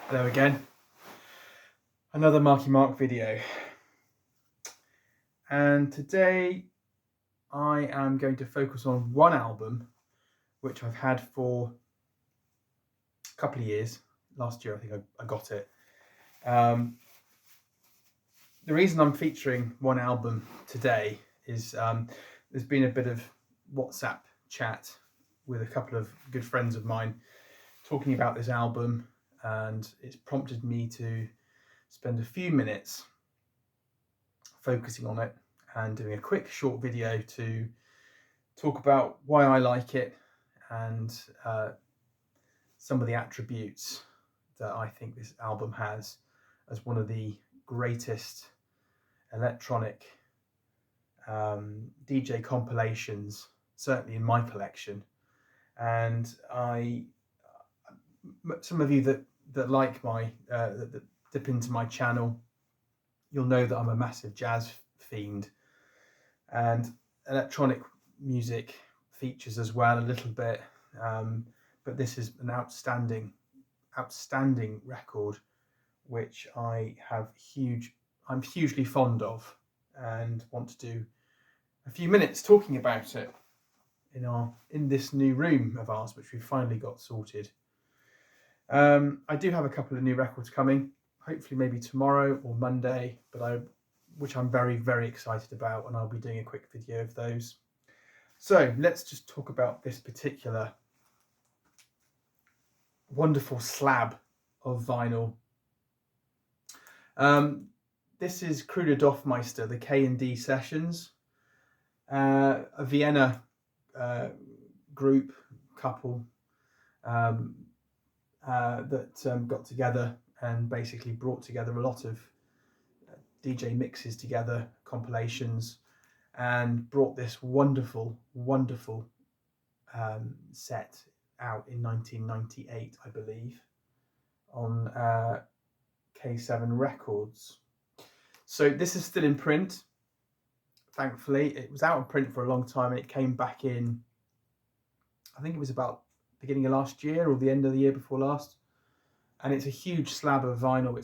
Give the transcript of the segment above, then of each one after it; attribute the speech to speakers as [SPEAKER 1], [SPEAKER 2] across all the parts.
[SPEAKER 1] Hello again. Another Marky-mark video. And today I am going to focus on one album which I've had for a couple of years. Last year I think I got it. The reason I'm featuring one album today is there's been a bit of WhatsApp chat with a couple of good friends of mine talking about this album, and it's prompted me to spend a few minutes focusing on it and doing a quick short video to talk about why I like it and some of the attributes that I think this album has as one of the greatest electronic DJ compilations, certainly in my collection. And some of you that like my that dip into my channel, you'll know that I'm a massive jazz fiend, and electronic music features as well a little bit, but this is an outstanding record which I'm hugely fond of and want to do a few minutes talking about it in this new room of ours, which we've finally got sorted. I do have a couple of new records coming, hopefully maybe tomorrow or Monday, which I'm very, very excited about, and I'll be doing a quick video of those. So let's just talk about this particular wonderful slab of vinyl. This is Kruder Dorfmeister, the K&D Sessions, a Vienna couple that got together and basically brought together a lot of DJ mixes together, compilations, and brought this wonderful set out in 1998, I believe, on K7 Records. So this is still in print, thankfully. It was out of print for a long time, and it came back in, I think it was about beginning of last year or the end of the year before last. And it's a huge slab of vinyl. I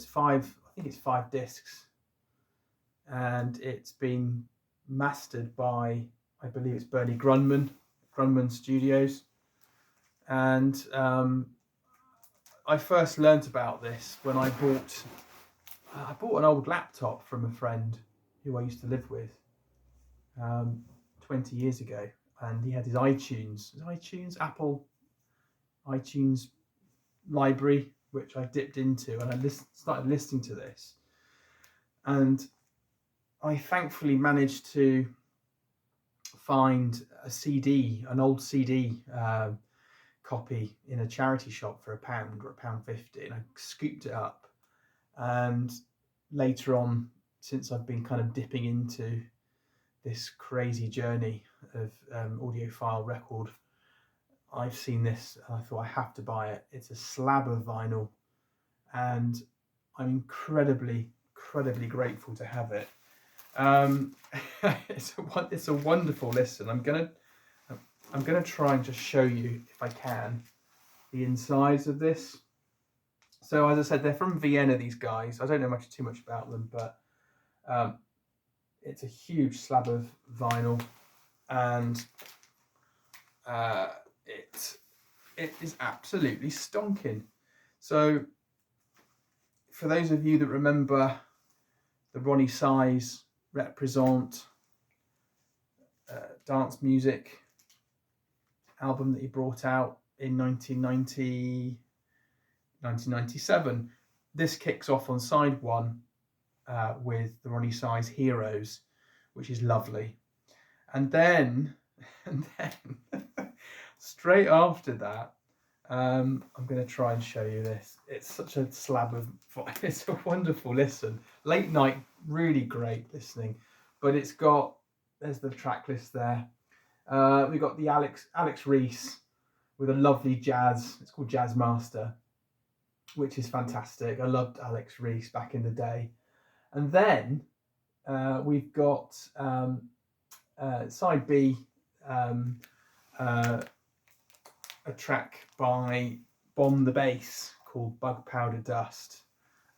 [SPEAKER 1] think it's 5 discs, and it's been mastered by, I believe it's Bernie Grunman Studios. And I first learnt about this when I bought an old laptop from a friend who I used to live with 20 years ago, and he had his Apple iTunes library, which I dipped into, and I started listening to this, and I thankfully managed to find an old CD copy in a charity shop for £1 or £1.50, and I scooped it up. And later on, since I've been kind of dipping into this crazy journey of audiophile record, I've seen this and I thought I have to buy it. It's a slab of vinyl, and I'm incredibly grateful to have it. It's a wonderful listen. I'm gonna try and just show you, if I can, the insides of this. So as I said, they're from Vienna, these guys. I don't know too much about them, but it's a huge slab of vinyl, and it is absolutely stonking. So for those of you that remember the Ronnie Size Represent dance music album that he brought out in 1997, this kicks off on side 1 with the Ronnie Size Heroes, which is lovely. And then straight after that, I'm going to try and show you this. It's such a slab of, it's a wonderful listen. Late night, really great listening. But there's the track list there. We've got the Alex Reese with a lovely jazz. It's called Jazz Master, which is fantastic. I loved Alex Reese back in the day. And then we've got side B, a track by Bomb the Bass called Bug Powder Dust.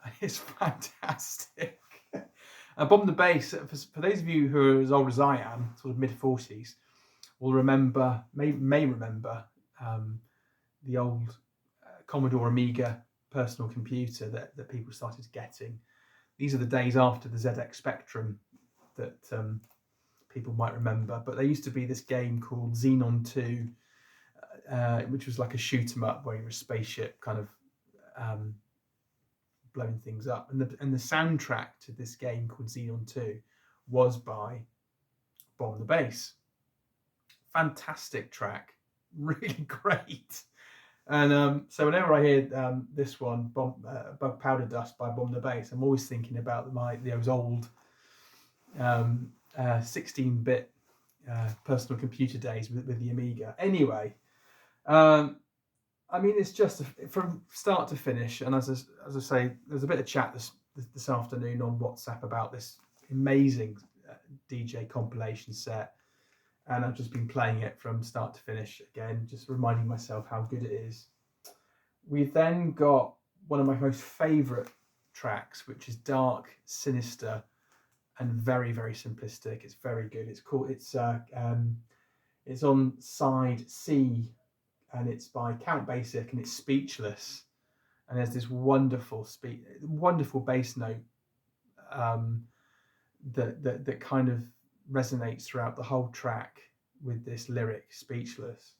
[SPEAKER 1] And it's fantastic. Bomb the Bass, for those of you who are as old as I am, sort of mid-40s, will remember, may remember the old Commodore Amiga personal computer that people started getting. These are the days after the ZX Spectrum that people might remember. But there used to be this game called Xenon 2, which was like a shoot 'em up where you're a spaceship kind of blowing things up. And the soundtrack to this game called Xenon 2 was by Bomb the Bass. Fantastic track, really great. And so whenever I hear this one, Bug Powder Dust by Bomb the Bass, I'm always thinking about those old 16-bit personal computer days with the Amiga. Anyway, I mean, it's just from start to finish. And as I say, there's a bit of chat this afternoon on WhatsApp about this amazing DJ compilation set. And I've just been playing it from start to finish again, just reminding myself how good it is. We've then got one of my most favourite tracks, which is dark, sinister, and very, very simplistic. It's very good. It's on side C, and it's by Count Basic, and it's Speechless. And there's this wonderful bass note that kind of resonates throughout the whole track with this lyric, Speechless.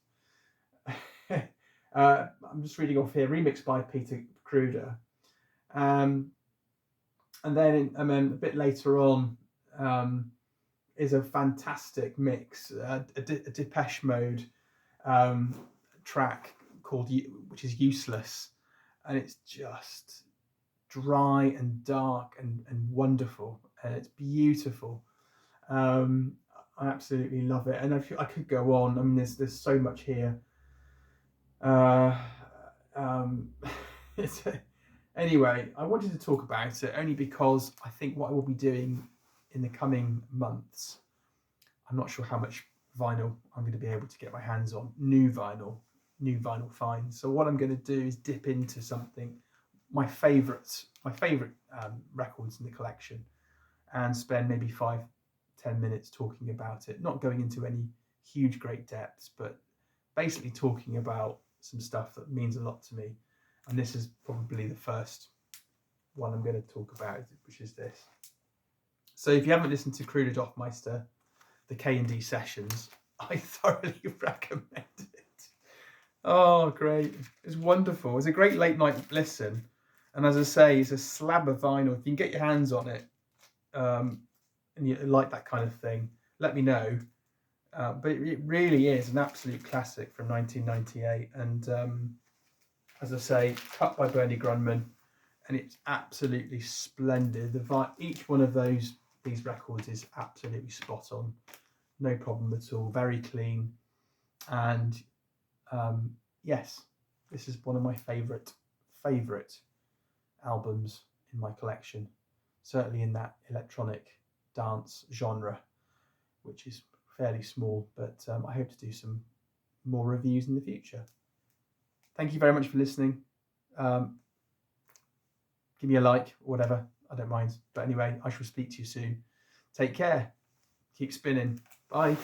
[SPEAKER 1] I'm just reading off here, remixed by Peter Kruder. And then a bit later on is a fantastic mix, a Depeche Mode track which is Useless. And it's just dry and dark and wonderful, and it's beautiful. I absolutely love it, and I could go on. I mean, there's so much here. Anyway, I wanted to talk about it only because I think what I will be doing in the coming months, I'm not sure how much vinyl I'm going to be able to get my hands on, new vinyl finds. So what I'm going to do is dip into something, my favourite records in the collection, and spend maybe 5-10 minutes talking about it, not going into any huge great depths, but basically talking about some stuff that means a lot to me. And this is probably the first one I'm going to talk about, which is this. So if you haven't listened to Kruder Dorfmeister, the K&D sessions, I thoroughly recommend it. Oh, great. It's wonderful. It's a great late night listen. And as I say, it's a slab of vinyl. If you can get your hands on it, and you like that kind of thing, let me know. But it really is an absolute classic from 1998. And as I say, cut by Bernie Grunman, and it's absolutely splendid. Each one of these records is absolutely spot on. No problem at all. Very clean. And yes, this is one of my favourite albums in my collection. Certainly in that electronic dance genre, which is fairly small, but I hope to do some more reviews in the future. Thank you very much for listening. Give me a like or whatever, I don't mind. But anyway, I shall speak to you soon. Take care. Keep spinning. Bye.